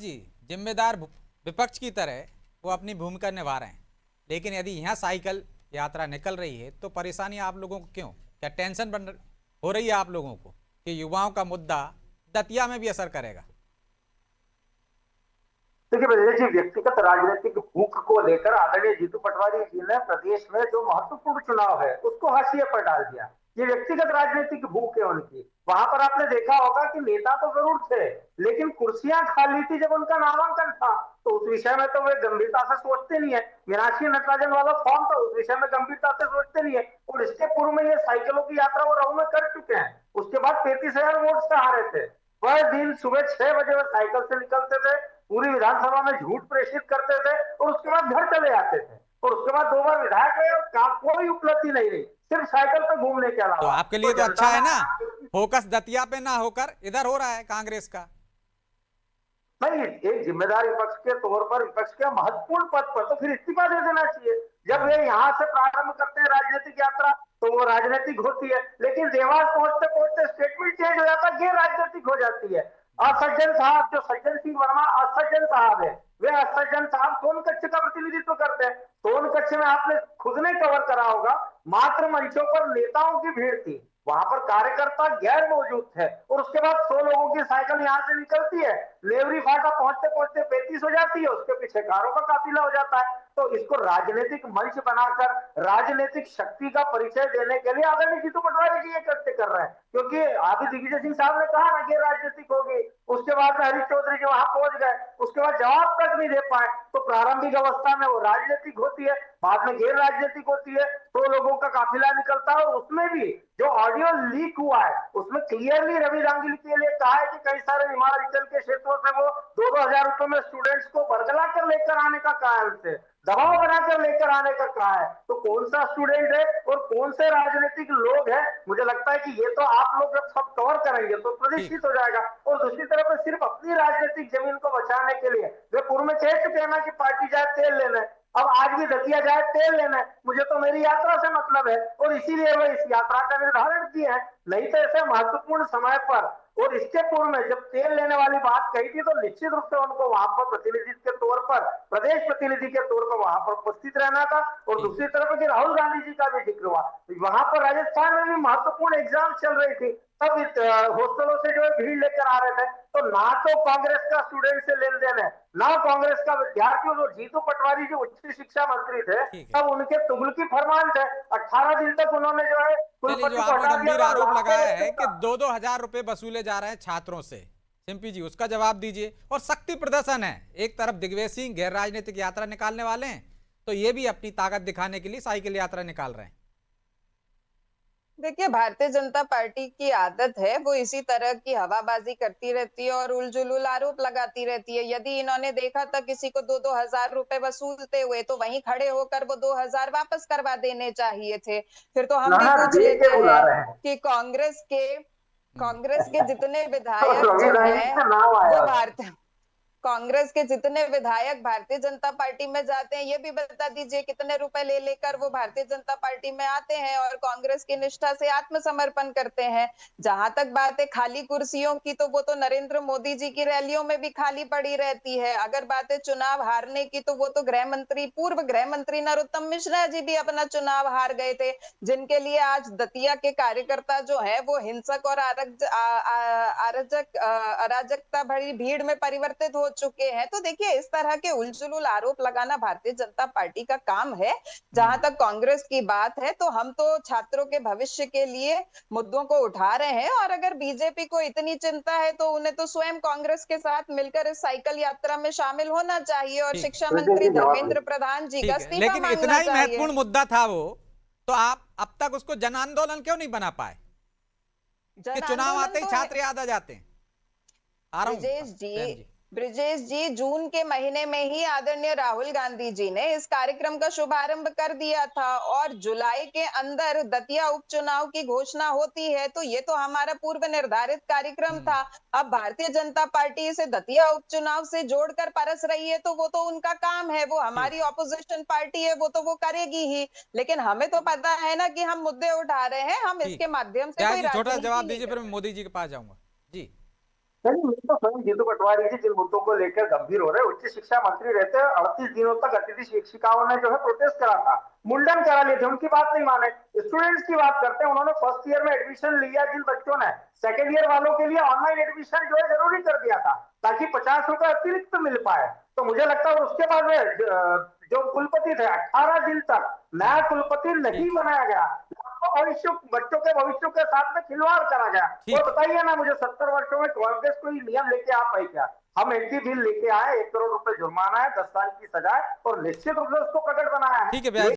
जी, जिम्मेदार विपक्ष की तरह वो अपनी भूमिका निभा रहे हैं, लेकिन यदि यहाँ साइकिल यात्रा निकल रही है तो परेशानी आप लोगों को क्यों? क्या टेंशन हो रही है आप लोगों को कि युवाओं का मुद्दा दतिया में भी असर करेगा? देखिए ब्रजेश जी, व्यक्तिगत राजनीतिक भूख को लेकर आदरणीय जीतू पटवारी जी ने प्रदेश में जो महत्वपूर्ण चुनाव है उसको हाशिए पर डाल दिया। ये व्यक्तिगत राजनीतिक भूख है उनकी। वहां पर आपने देखा होगा कि नेता तो जरूर थे, लेकिन कुर्सियां खाली थी जब उनका नामांकन था, तो उस विषय में तो वे गंभीरता से सोचते नहीं है। मीनाक्षी नटराजन वाला फॉर्म था, उस विषय में गंभीरता से सोचते नहीं है। और इसके पूर्व में ये साइकिलों की यात्रा वो रहू में कर चुके हैं। उसके बाद 35,000 वोट से हारे थे। वह दिन सुबह 6 बजे वो साइकिल से निकलते थे, पूरी विधानसभा में झूठ प्रेषित करते थे और उसके बाद घर चले जाते थे। और उसके बाद 2 बार विधायक रहे और कोई उपलब्धि नहीं रही, सिर्फ साइकिल पर घूमने के तो अलावा। आपके लिए तो तो अच्छा जनता है ना, ने फोकस दतिया पे ना होकर इधर हो रहा है कांग्रेस का। नहीं, एक जिम्मेदार विपक्ष के तौर पर विपक्ष के महत्वपूर्ण पद पर तो फिर इस्तीफा दे देना चाहिए। जब वे यहाँ से प्रारंभ करते हैं राजनीतिक यात्रा तो वो राजनीतिक होती है, लेकिन देवास पहुंचते पहुंचते स्टेटमेंट चेंज हो जाता है, ये राजनीतिक हो जाती है। असज्जन साहब, जो सज्जन सिंह वर्मा असज्जन साहब है, वे असज्जन साहब सोनकच्छ का प्रतिनिधित्व करते हैं। सोनकच्छ में आपने खुद ने कवर करा होगा, मात्र मंचों पर नेताओं की भीड़ थी, वहां पर कार्यकर्ता गैर मौजूद थे। और उसके बाद 100 लोगों की साइकिल यहां से निकलती है, लेवरी फाटा पहुंचते पहुंचते 35 हो जाती है, उसके पीछे कारों का काफिला हो जाता है। तो इसको राजनीतिक मंच बनाकर राजनीतिक शक्ति का परिचय देने के लिए आदरणीय जीतू पटवारी जी ये कृत्य कर रहे हैं। क्योंकि अभी दिग्विजय सिंह साहब ने कहा ना कि राजनीतिक होगी, उसके बाद में हरीश चौधरी जी वहां पहुंच गए, उसके बाद जवाब तक नहीं दे पाए। तो प्रारंभिक अवस्था में वो राजनीतिक होती है, बाद में गैर राजनीतिक होती है। तो लोगों का काफिला निकलता है और उसमें भी जो ऑडियो लीक हुआ है उसमें क्लियरली रवि गांगुली के लिए कहा है कि कई सारे हिमाचल के क्षेत्रों से वो 2-2 हजार रुपए में स्टूडेंट्स को बरगला कर लेकर आने का कहा है, उनसे दबाव बनाकर लेकर आने का कहा है। तो कौन सा स्टूडेंट है और कौन से राजनीतिक लोग हैं? मुझे लगता है कि ये तो आप लोग जब सब कवर करेंगे तो ठीक। प्रदर्शित हो जाएगा। और दूसरी तरफ सिर्फ अपनी राजनीतिक जमीन को बचाने के लिए वे पूर्व में कह चुके हैं ना कि पार्टी जाए तेल लेने, अब आज भी दतिया जाए तेल लेने, मुझे तो मेरी यात्रा से मतलब है और इसीलिए वो इस यात्रा का निर्धारण किए हैं। नहीं तो ऐसे महत्वपूर्ण समय पर और इसके पूर्व में जब तेल लेने वाली बात कही थी तो निश्चित रूप से उनको वहां पर प्रतिनिधि के तौर पर, प्रदेश प्रतिनिधि के तौर पर वहां पर उपस्थित रहना था। और ठीक। दूसरी तरफ कि राहुल गांधी जी का भी जिक्र हुआ, वहां पर राजस्थान में भी महत्वपूर्ण एग्जाम चल रही थी, तब हॉस्टलों से जो है भीड़ लेकर आ रहे थे। तो ना तो कांग्रेस का स्टूडेंट से लेन देन है, ना कांग्रेस का विद्यार्थी। जो जीतू पटवारी जो उच्च शिक्षा मंत्री थे ठीक है। तब उनके तुगलकी फरमान थे, 18 दिन तक उन्होंने जो है चलिए, जो कुलपति को आपने हटा दिया गंभीर था, आरोप लाखों लगाया है बच्चों कि का। 2-2 हजार रुपए वसूले जा रहे हैं छात्रों से, सिंपी जी उसका जवाब दीजिए। और शक्ति प्रदर्शन है, एक तरफ दिग्विजय सिंह गैर राजनीतिक यात्रा निकालने वाले हैं, तो ये भी अपनी ताकत दिखाने के लिए साइकिल यात्रा निकाल रहे हैं। देखिए, भारतीय जनता पार्टी की आदत है वो इसी तरह की हवाबाजी करती रहती है और उलझुल आरोप लगाती रहती है। यदि इन्होंने देखा था किसी को 2-2 हजार रुपए वसूलते हुए तो वहीं खड़े होकर वो 2 हजार वापस करवा देने चाहिए थे। फिर तो हम भी नाना पूछ दे लेते के बुला हैं रहे हैं। कि कांग्रेस के जितने तो विधायक जो संविधान हैं का नाम वो आया था। भारतीय कांग्रेस के जितने विधायक भारतीय जनता पार्टी में जाते हैं, ये भी बता दीजिए कितने रुपए ले लेकर वो भारतीय जनता पार्टी में आते हैं और कांग्रेस की निष्ठा से आत्मसमर्पण करते हैं। जहां तक बात है खाली कुर्सियों की, तो वो तो नरेंद्र मोदी जी की रैलियों में भी खाली पड़ी रहती है। अगर बात है चुनाव हारने की, तो वो तो पूर्व गृह मंत्री नरोत्तम मिश्रा जी भी अपना चुनाव हार गए थे, जिनके लिए आज दतिया के कार्यकर्ता जो है वो हिंसक और अराजकता भरी भीड़ में परिवर्तित हो चुके हैं। तो देखिए, इस तरह के उलझुल आरोप लगाना भारतीय जनता पार्टी का काम है। जहां तक कांग्रेस की बात है तो हम तो छात्रों के भविष्य के लिए मुद्दों को उठा रहे हैं, और अगर बीजेपी को इतनी चिंता है तो उन्हें तो स्वयं कांग्रेस के साथ मिलकर इस साइकिल यात्रा में शामिल होना चाहिए और ठीक है। शिक्षा प्रज्वल मंत्री जी जवाब धर्मेंद्र दें। प्रधान जी का ठीक है, इस्तीफा लेकिन इतना मांगना ही चाहिए। महत्वपूर्ण मुद्दा था वो, तो आप अब तक उसको जन आंदोलन क्यों नहीं बना पाए? कि जन चुनाव आंदोलन आते ही तो है छात्र याद आ जाते हैं। आ रहा हूं ब्रिजेश बहन जी। जी। ब्रिजेश जी, जून के महीने में ही आदरणीय राहुल गांधी जी ने इस कार्यक्रम का शुभारंभ कर दिया था और जुलाई के अंदर दतिया उपचुनाव की घोषणा होती है, तो ये तो हमारा पूर्व निर्धारित कार्यक्रम था। अब भारतीय जनता पार्टी इसे दतिया उपचुनाव से जोड़कर परस रही है, तो वो तो उनका काम है, वो ठीक। हमारी ऑपोजिशन पार्टी है, वो तो वो करेगी ही। लेकिन हमें तो पता है ना कि हम मुद्दे उठा रहे हैं, हम ठीक। इसके माध्यम से जय कोई जी छोटा सा राजनीति जवाब नहीं दीजिए, कर फिर मैं रहे। मोदी जी के पास जाऊंगा। जी। नहीं, मैं तो स्वयं जीतू पटवारी जी जिन मुद्दों को लेकर गंभीर हो रहे, उच्च शिक्षा मंत्री रहते 38 दिनों तक अतिथि शिक्षिकाओं ने जो है प्रोटेस्ट करा था, मुंडन करा लिए थे, उनकी बात नहीं माने। स्टूडेंट्स की बात करते हैं, उन्होंने फर्स्ट ईयर में एडमिशन लिया जिन बच्चों ने, सेकेंड ईयर वालों के लिए ऑनलाइन एडमिशन जो है जरूरी कर दिया था ताकि 50 रुपए अतिरिक्त मिल पाए। तो मुझे लगता है उसके बाद में जो कुलपति थे 18 दिन तक नया कुलपति नहीं बनाया गया, भविष्य बच्चों के भविष्य के साथ में खिलवाड़ करा गया। और बताइए ना मुझे 70 वर्षों में कांग्रेस कोई नियम लेके आ पाई क्या? हम एंटी बिल लेके आए, 1 करोड़ रुपए जुर्माना है, 10 साल की सजा है और निश्चित रूप से उसको प्रकट बनाया है। ठीक है।